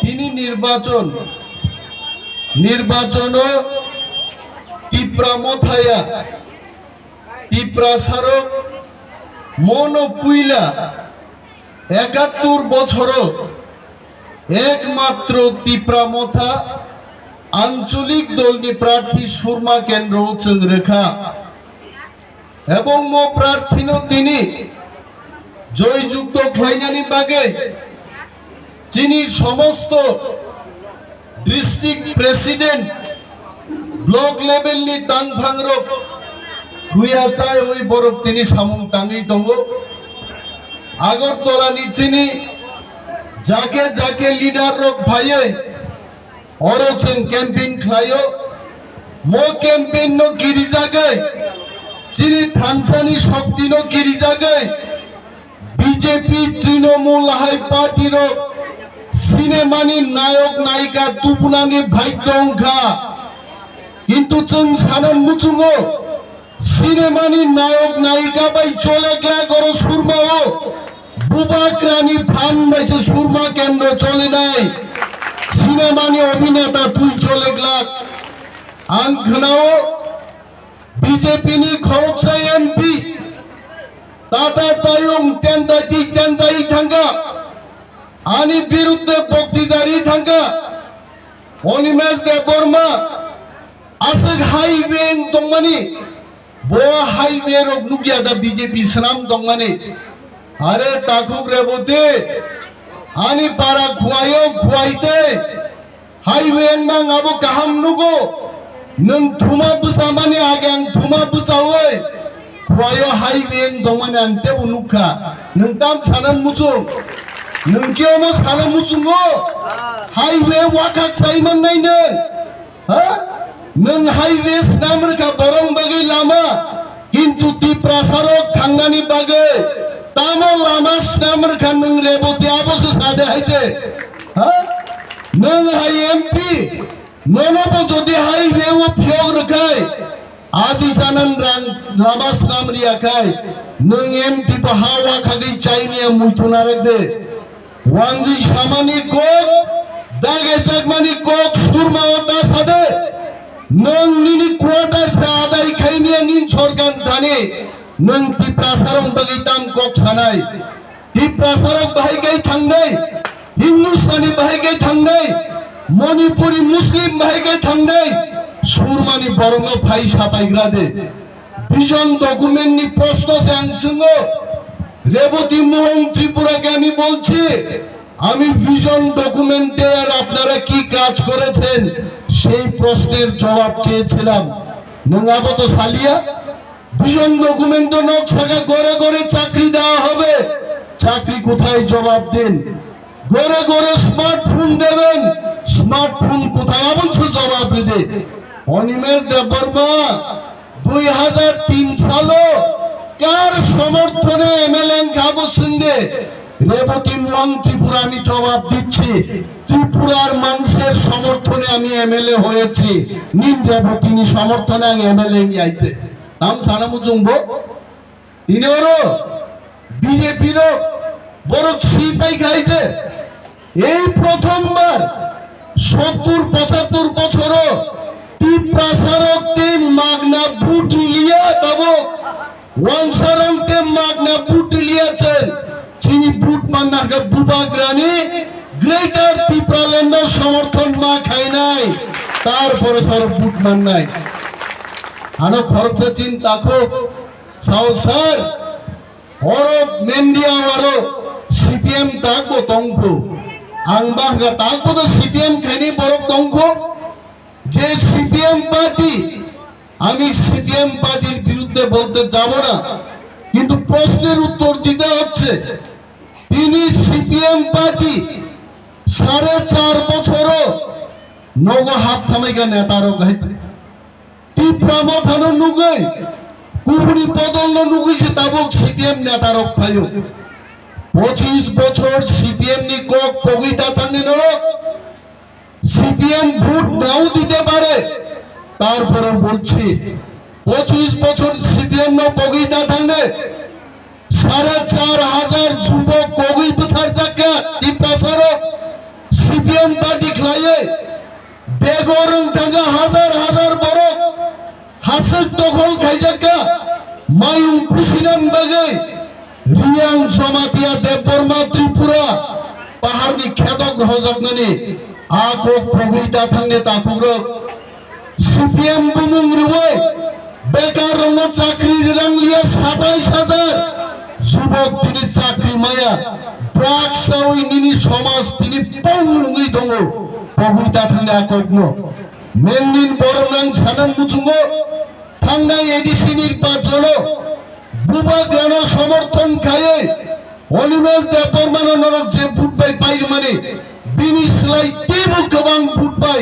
তিনি নির্বাচন তীব্রা মথায়া তীব্রা সারক মন পুইলা ৭১ বছর একমাত্র তীব্রা মথা আঞ্চলিক দলনি প্রার্থী সুরমা কেন্দ্র হচ্ছেন রেখা এবং মো প্রার্থী তিনি জয়যুক্ত খাইনানি বাগে যিনি সমস্ত ডিস্ট্রিক্ট প্রেসিডেন্ট ব্লক লেভেল নি তাং ভাংরক হুইয়া চাই ওই বরফ তিনি সামুং তাঙ্গি দङ আগরতলা নি চিনি যাকে যাকে লিডার রক ভাইয়ে অরচেন ক্যাম্পেইন খায়ো মো ক্যাম্পেইন নো গিরি জায়গায় চিনি থানসানি শক্তি নো গিরি জায়গায় বিজেপি তৃণমূল হাই পার্টির সিনেমানি নায়ক নায়িকা তুপুনানি ভাগ্য অংখা কিন্তু চং সানান মুচুঙ্গো সিনেমানি নায়ক নায়িকা বাই চলে গেয়া করো সুরমাও বুবাক রানী ফান বাইছে সুরমা কেন্দ্র চলে নাই সিনেমানি অভিনেতা তুই চলে গেলাক আংখনাও বিজেপি নি খরচা এমপি টাটা তায়ং টেন্টাই থাঙ্গা আনি বিরুদ্ধে বক্তৃতারি থাঙ্গা অনিমেশ দেববর্মা আসে হাইওয়ে দংমানি বো হাইওয়ে রক নুগিয়া দা বিজেপি স্নাম দংমানি আরে তাকুব রেবতে আনি পারা খুয়ায়ো খুয়াইতে হাইওয়ে নাং আবো কাহাম নুগো নং থুমা বুসামানি আগে আং থুমা বুসাওই খুয়ায়ো হাইওয়ে দংমানি আং তেবু নুখা নং তাম সানান মুচুং नोंखि अमो सानो मुचुंगो हाईवे वाका चाइमान नाइनो हा नों हाईवे स्नामरका बरं बागै लामा किन्तु तिप्रासारक थांनानि बागै तामो लामा स्नामरका नों रेबते आबोसो सादे हाइते हा नों हाई एमपी नोनोबो जदि हाईवे ओ फियोग रखाय आजि सानान रां लामा स्नामरियाखाय नों एमपी बो हावा खागै चाइनिया मुइथुना रेदे ওয়ানজি সামানি কোক দাগে জাগমানি কোক সুরমা ওটা সাদে নং নিনি কোয়ার্টার সা আদাই খাইনিয়া নিন সরকার জানে নং টিপ্রাসারং বাগै তাম কোক সানাই টিপ্রাসারক বাহাইগাই থাংনাই হিন্দুস্তানি বাহাইগাই থাংনাই মণিপুরি মুসলিম বাহাইগাই থাংনাই সুরমানি বরং ফাই সাপাইগ্রা দে ভিজন ডকুমেন্ট নি প্রশ্ন সাংসঙ্গ রেবতী মোহন ত্রিপুরাকে আমি বলছি আমি ভিশন ডকুমেন্টে আর আপনারা কি কাজ করেছেন সেই প্রশ্নের জবাব চেয়েছিলাম নঙ্গাবো তো সালিয়া ভিশন ডকুমেন্ট নকশাকে গড়ে গড়ে চাকরি দেওয়া হবে চাকরি কোথায় জবাব দেন গড়ে গড়ে স্মার্টফোন দেবেন স্মার্টফোন কোথায় অবশ্য জবাব দে অনিমেষ দেববর্মা 2003 সালে কার সমর্থনে এমএলএ গাবো সিংহে রেবতী মোহন ত্রিপুরা আমি জবাব দিচ্ছি ত্রিপুরার মানুষের সমর্থনে আমি এমএলএ হয়েছি নিন রেবতী নি সমর্থনে আমি এমএলএ নি আইতে তাম সানামু জুংবো ইনেরো বিজেপি র বড় সিপাই গাইছে এই প্রথমবার 70-75 বছর ত্রিপ্রাসারক তিন মাগনা বুট লিয়া দাবো ওয়ানসারং তে মাগনা বুট লিয়াছেন চিনি বুট মান্নাকে বুবাগ্রানি গ্রেটার ত্রিপুরাল্যান্ড সমর্থন মা খাই নাই তারপরে সর বুট মান নাই আনো খরচা চিন তাকো সাও স্যার ওরো মেন্ডিয়া ওরো সিপিএম তাকবো তংখো আংবাঙ্গা তাকবো তো সিপিএম খাইনি বরক তংখো যে সিপিএম পার্টি আমি সিপিএম পার্টির বিরুদ্ধে বলতে যাব না কিন্তু প্রশ্নের উত্তর দিতে হচ্ছে তিনি সিপিএম পার্টি 4.5 বছর নগ হাত থামাইকা নেতারক গাইছে টিপ্রা মথানো নুগৈ কুহুনি বদল নুগৈছে তাবক সিপিএম নেতারক ফাইও 25 বছর সিপিএম নি কক পগিতা থাকনি নরক সিপিএম ভোট নাও দিতে পারে তারপরে বলছি 25 বছর সিপিএম নো পগিতা থাকনে 4,500 যুবক কগি পথার জায়গা টিপ্রাসারক সিপিএম খাইয়ে বেগরং টাঙ্গা হাজার হাজার বরফ হাসের দখল খাইজাকা মায়ুং কুশিনান বাগে রিয়াং জমাতিয়া দেববর্মা ত্রিপুরা পাহাড়নি খেদক রহজাকনানি আকক প্রগিতা থাংনে তাকুগ্রক সিপিএম বুমুং রুয় বেকার রঙ চাকরি রাংলিয়া ২৭,০০০ যুবক তিনি চাকরি মায়া প্রাক সাউই নিনি সমাজ তিনি পংরুঙই দङ প্রগিতা থাংনে আকগ্ন মেনদিন বরনাং ছানাং মুচুঙ্গ থাংনাই এডিসি নির্বাচন বুবাগ্রানো সমর্থন খায়ে অনিমেষ দেববর্মান নরক যে ভোট পাই মানে বিনি সেলাই টেবু গোबां ভোট পাই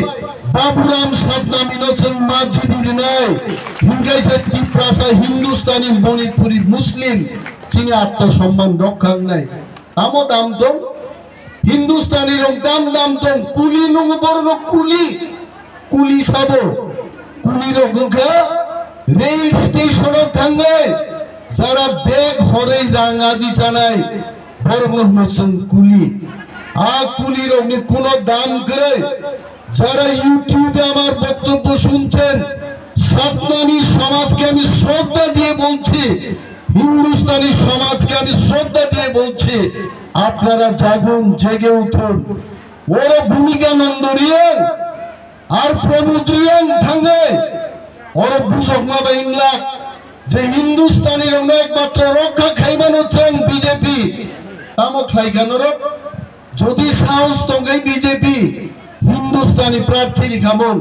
বাবুরাম সাতনা মিনচন মাঝিদির নাই হিংগাইছে ত্রিপ্রাসা হিন্দুস্তানি মণিপুরি মুসলিম চিনি আত্মসম্মান রক্ষা নাই আমো দাম দং হিন্দুস্তানি রং দাম দাম দং কুলি নং বর্ণ কুলি কুলি সাবো কুলি রংখা রেল স্টেশন থাঙ্গে যারা বেগ হরে রাঙাজি জানাই বর্মন কুলি কুলির অগ্নি কোন দান করে যারা ইউটিউবে আমার বক্তব্য শুনছেন সাতনানি সমাজকে আমি শ্রদ্ধা দিয়ে বলছি হিন্দুস্তানি সমাজকে আমি শ্রদ্ধা দিয়ে বলছি আপনারা জাগুন জেগে উঠুন ওর ভূমিকা নন্দরিয়ান আর প্রমুদ্রিয়ান থাঙ্গে ওর বুঝক না বাইংলা যে হিন্দুস্তানির একমাত্র রক্ষা খাইবান হচ্ছেন বিজেপি তামো খাইগানোর যদি সাহস দঙ্গাই বিজেপি হিন্দুস্তানি প্রার্থীর খামন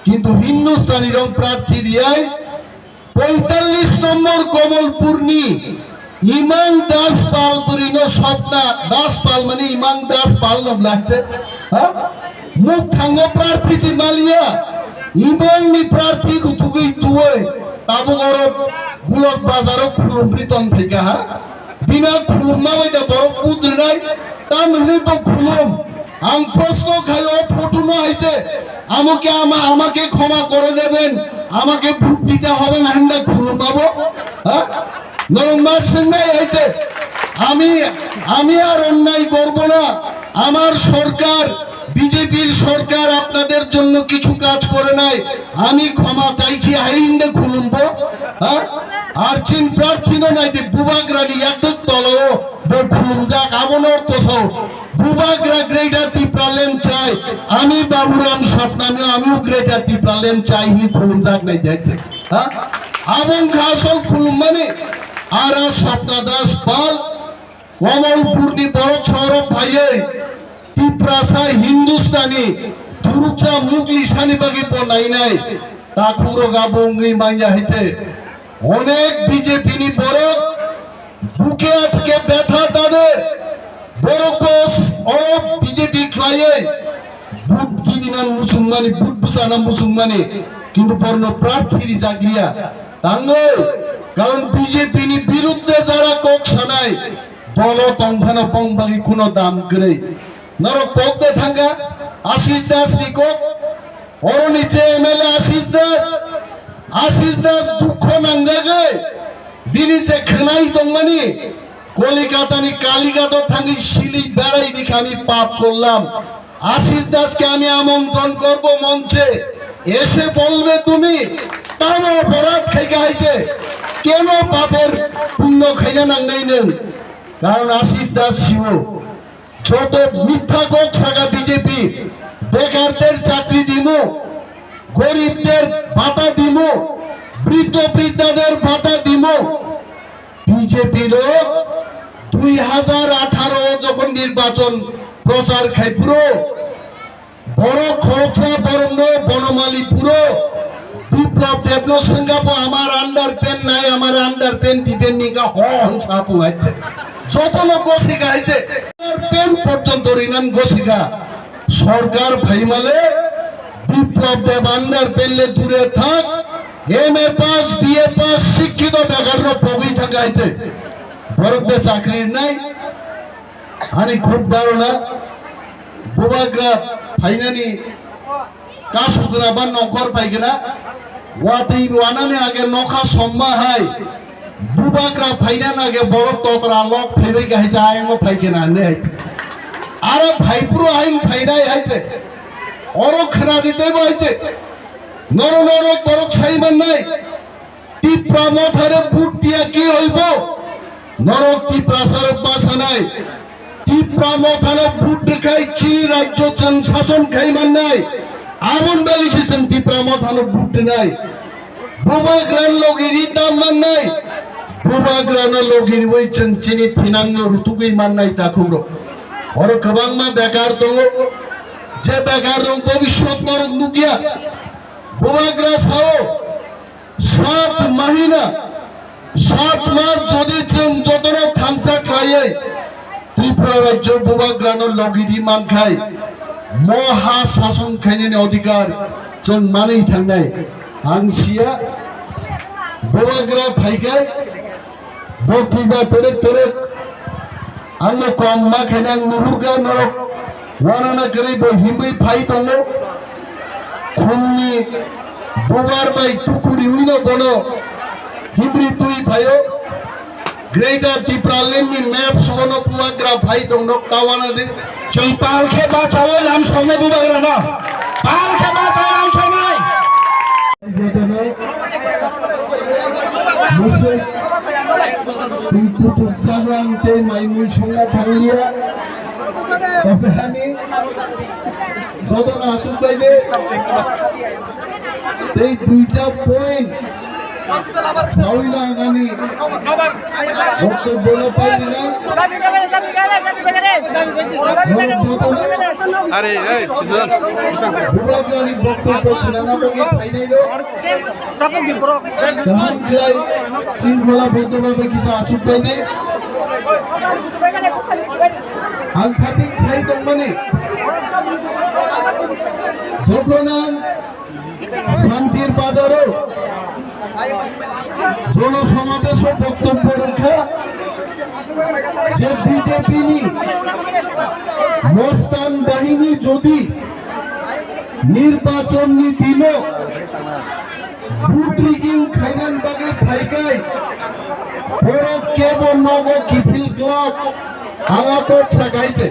কিন্তু হিন্দুস্তানি রং প্রার্থী দিয়ায় ৪৫ নম্বর কমলপুরনি ইমান দাস পাল পুরিন স্বপ্না দাস পাল মানে ইমান দাস পাল নাম লাগছে হ্যাঁ মুখ থাঙ্গ প্রার্থী যে মালিয়া ইমান নি প্রার্থী রুতুগই তুই তাবো গরব গুলক বাজারও খুলুমৃতন থেকে হ্যাঁ বিনা খুলুমা বাইদা বড় পুদ্র নাই তাম হইব খুলুম আম প্রশ্ন খাইও ফটো না হইছে আমাকে ক্ষমা করে দেবেন আমাকে ভোট দিতে হবে না হান্ডা খুলুমাবো হ্যাঁ নরমাস নাই হইছে আমি আর অন্যায় করব না আমার সরকার বিজেপির সরকার আপনাদের জন্য কিছু কাজ করে নাই আমি ক্ষমা চাইছি আইনদে খুলুমবো হ্যাঁ আর চিন প্রার্থী নাই যে বুবাগ্রানি একদম তলো খুলুম যাক আমন অর্থ সহ বুবাগ্রা গ্রেটার টিপ্রালেন চাই আমি বাবুরাম স্বপ্নামি আমিও গ্রেটার টিপ্রালেন চাই নি খুলুম যাক নাই যাইতে হ্যাঁ আমন ঘাসল খুলুম মানে আর স্বপ্না দাস পাল কমলপুরনি বড় ছড় ভাইয়ে টিপ্রাসা হিন্দুস্তানি দুরুচা মুগলি সানিবাগি পনাই নাই তাকুরো গাবঙ্গি মাইয়া হইছে অনেক বিজেপি নি বড় বুকে আজকে ব্যথা তাদের বড় কোস ও বিজেপি খাইয়ে বুট জিদিনান মুসলমানি বুট বুসানা মুসলমানি কিন্তু পর্ণ প্রার্থী জাগলিয়া তাঙ্গো কারণ বিজেপি নি বিরুদ্ধে যারা কক সানাই দল তংখানা পংবাগি কোনো দাম করে নরক পগদে থাঙ্গা আশিস দাস নিকক ওর নিচে এমএলএ আশিস দাস দুঃখ নাঙ্গাগে দিনিচে খানাই দংমানি কলিকাতানি কালিকাতা থাঙ্গি শিলি বেড়াই দিকে আমি পাপ করলাম আশিস দাসকে আমি আমন্ত্রণ করব মঞ্চে এসে বলবে তুমি তার অপরাধ খাইকে আইছে কেন পাপের পুণ্য খাইয়া নাঙ্গাই নেন কারণ আশিস দাস শিব যত মিথ্যা কক থাকা বিজেপি বেকারদের চাকরি দিমু গরিবদের ভাতা দিমু বৃদ্ধ বৃদ্ধাদের ভাতা দিমু বিজেপি লোক 2018 যখন নির্বাচন প্রচার খাই পুরো বড় খরচা বরঙ্গ বনমালী পুরো বিপ্লব দেবন সিঙ্গাপুর আমার আন্ডার পেন নাই আমার আন্ডার পেন দিবেন নিকা হন সাপু আছে যত লোক গোসিকা আইতে পেন পর্যন্ত রিনাম গোসিকা সরকার ভাইমালে বিপ্লব দেব আন্ডার পেনলে দূরে থাক এমএ পাস বিএ পাস শিক্ষিত বেকার পগই থাকাইতে বরকদে চাকরির নাই আমি খুব ধারণা বুবাগ্রা ফাইনানি কাশুকরা বা নকর পাইগনা ওয়াতেই ওয়ানানে আগে নখা সম্মা হাই বুবাগ্রা ফাইনান আগে বড় তকরা লক ফেবে গাইছে আইন ফাইগনা নে আইতে আর ভাইপুরো আইন ফাইনাই আইছে অরক খানা দিতে বাইতে নর নর বরক সাইমান নাই টিপ্রা মথারে বুট দিয়া কি হইব নরক টিপ্রা সারক বাসা নাই টিপ্রা মথারে বুট দেখাই চিনি রাজ্য চন শাসন খাইমান নাই আমন বেলিছেন টিপ্রা মথানো বুট নাই বুবা গ্রান লগিরি দাম মান নাই বুবা গ্রান লগিরি ওইছেন চিনি থিনাঙ্গ ঋতুগুই মান নাই তা খুব অর কবাং মা বেকার দङ যে বেকার দङ ভবিষ্যৎ নরক নুকিয়া বুবা গ্রা সাও 7 মহিনা 7 মাস যদি যতন থামসা খাইয়ে ত্রিপুরা রাজ্য বুবা গ্রান লগিরি মান খাই মহা শাসন খাইনে অধিকার जों मानै थांनाय आंसिया बुबाग्रा फाइगाय बक्तिदा तेरे तेरे आंनो कम मा खायना नुहुरगा नरक वानाना करे बहिमै फाइ दङ खुननि बुबार बाय टुकुरि उइनो बनो हिब्रि तुइ फायो ग्रेटर टिप्रालेननि मैप सोनो बुबाग्रा फाइ दङ कावाना दे जों पालखे बाचावो लाम संगे बुबाग्रा न पालखे बाचावो लाम संगे मुसे तुतुक जागांते माइमुइ संगा थांलिया अबहानि जदना आसुक बायदे दै दुइटा पॉइंट साउला गानि ओके बोला पाइना अरे ए बुबाग्रानि बक्तव्य खोनाना बगे फाइनाइलो तापंगि पुरो गाहाम क्लाइ सिंहला बद्धभाবে কিছু आसुक बायदे आं खाथि छाइ दंमाने যখন শান্তির বাজারও জনসমাবেশ বক্তব্য রাখা যে বিজেপি মস্তান বাহিনী যদি নির্বাচন দিল ভোট রিগিং খাইনান বাগে থাইকাই বড় কেবল নব কিফিল ক্লাব আগাকো ছাগাইতে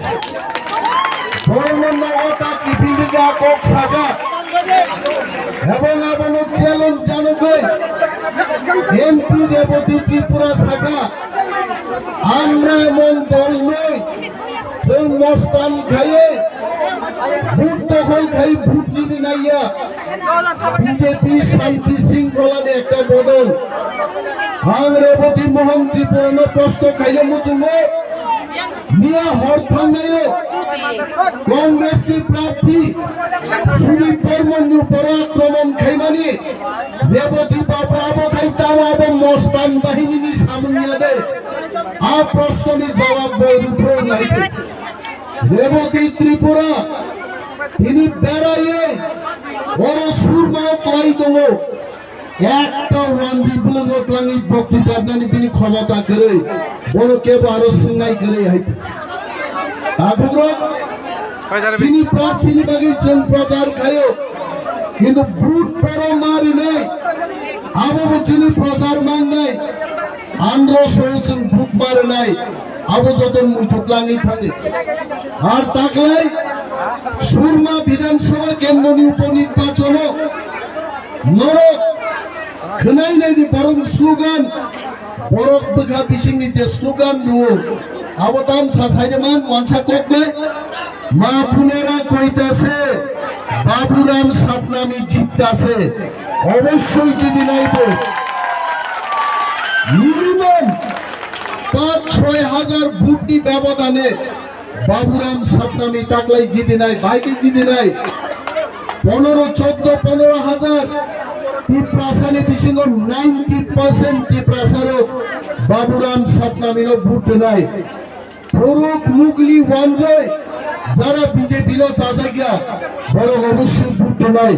বড় নগতা কিফিল গাকো ছাগা এবং আবনো চ্যালেঞ্জ জানবে এমপি রেবতী ত্রিপুরা শাখা আমরা এমন দল নই যে মস্তান খাইয়ে ভোট দখল খাই ভোট জিতি নাইয়া বিজেপি শান্তি শৃঙ্খলা একটা বদল আং রেবতী মোহন ত্রিপুরা প্রশ্ন খাইলে মুচুঙ্গো মিয়া হরথাঙ্গায় कांग्रेस की प्रार्थी सुदीप बर्मन पर आक्रमण खाइमानी रेवती बाबू आबो खाइताम आबो मस्तान बाहिनी सामने दे आ प्रश्न नि जवाब बे रुपो नाइते रेवती त्रिपुरा তিনি বেড়াইয়ে বড় সুরমা পাই দङ একটা রাঞ্জি বুলঙ্গ ক্লাঙ্গি বক্তৃতা নানি তিনি ক্ষমতা করে বড় কেব আরো সিংনাই করে হাইতে তাগুগ্র যিনি প্রার্থী বাগে জন প্রচার খায়ো কিন্তু বুট পর মারি নাই আবো যিনি প্রচার মান নাই আন্দ্র সহজন বুট মারে নাই আবো যতন মুঠুকলাঙ্গি থাকে আর তাকলাই সুরমা বিধানসভা কেন্দ্রনি উপনির্বাচন নরক खोनाय नायनि बरं स्लोगान बरक बगा बिसिंनि जे स्लोगान दङ आबोताम सासायमान वानसा कोकबे मा पुनेरा কইতাছে বাবুরাম সাতনামি জিততাছে অবশ্যই যদি নাইব মিনিমাম 5-6 হাজার ভোটনি ব্যবধানে বাবুরাম সাতনামি তাকলাই জিতে নাই বাইকে জিতে নাই 15-14-15 হাজার टिप्रासाने बिसिंगो 90% टिप्रासारो बाबुराम सातनामिनो भोट নাই ফরুক মুগলি ওয়ানজয় যারা বিজেপি লো চাজাগিয়া বড় অবশ্যই ভোট নাই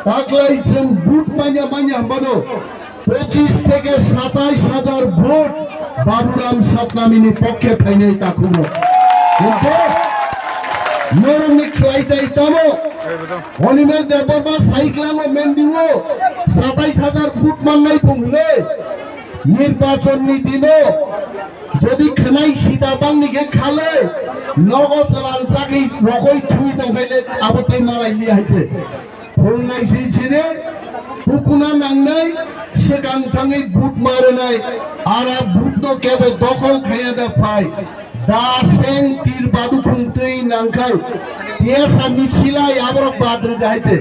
পাগলাই যেন ভোট মানিয়া মানিয়া বানো 25 থেকে 27 হাজার ভোট বাবুরাম সাতনামিনি পক্ষে থাইনাই তাকুনো কিন্তু নরমি খাইতাই তামো অনিমেল দেববর্মা সাইক্লামো মেন্দিও 27,000 ভোট মাননাই পংলে নির্বাচন নীতিব যদি খানাই সীতা বাংনিকে খালে নগদ চালান চাকরি রকই থুই দंखायले আবতে মালাই লিয়া হইছে ফলনাই সেই ছেড়ে হুকুনা নাংনাই সেখান থাঙ্গি বুট মারে নাই আর বুট ন কেবল দখল খাইয়া দা ফাই দা সেং তীর বাদু খুনতেই নাংখাই দেশা নিছিলাই আবরক বাদরু যাইছে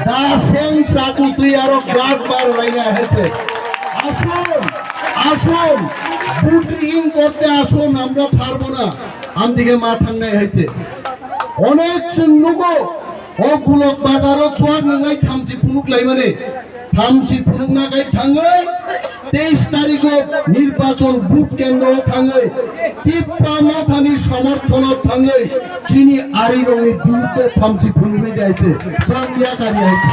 দা সেং চাকু তুই আরো গাট বার লাইনা হইছে আসুন আসুন বুট রিগিং করতে আসুন আমরা ছাড়বো না আমদিকে মা ঠান্ডাই হইছে অনেক লোগো অগুলক বাজারও চুয়াক নাঙ্গাই থামছি পুনুক লাই মানে থামছি পুনুক নাগাই থাঙ্গাই 23 তারিখ নির্বাচন বুট কেন্দ্র থাঙ্গাই টিপ্পা মাথানি সমর্থন থাঙ্গাই চিনি আরি রঙের বিরুদ্ধে থামছি পুনুকে যাইছে চাঁদিয়া কারি হইছে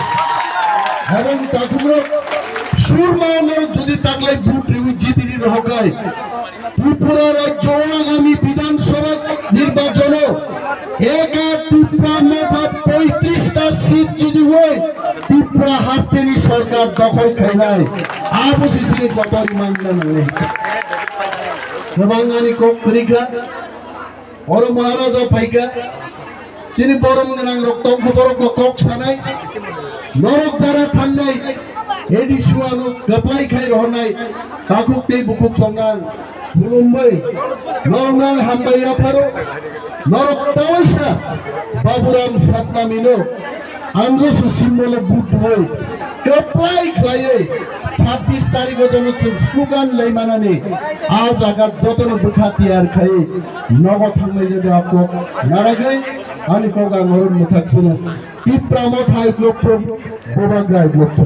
এবং তাকুমর সুরমানের যদি তাকলাই বুট জিতিনি রহকায় ত্রিপুরা রাজ্য আগামী বিধানসভা নির্বাচন একা ত্রিপুরা মাথা 35টা সিট যদি হয় ত্রিপুরা হাসতেনি সরকার দখল খাই নাই আবসিসিনি কতরি মাননা নাই রবাঙ্গানি কক করিকা অর মহারাজা পাইকা চিনি বরম গাং রক্তম খবরক কক সানাই নরক যারা থান্নাই এডি সুয়ানো গপাই খাই রহনাই কাকুক তেই বুকুক সংগাং খুলুমবাই নরনাং হামবাইয়া পারো নরক তাওয়াইসা বাবুরাম সাতনামিনো আঙ্গসু সিম্বল বুট হই গপাই খাইয়ে 26 তারিখ জন্য স্লোগান লাইমানানি আজ আগাত যতন বুখা তিয়ার খাই নব থাঙ্গাই যদি আপক নারাগাই আমি কোগা মরণ মুথাকছিনা তীব্র মথাই লক্ষ্য বোবাগ্রাই লক্ষ্য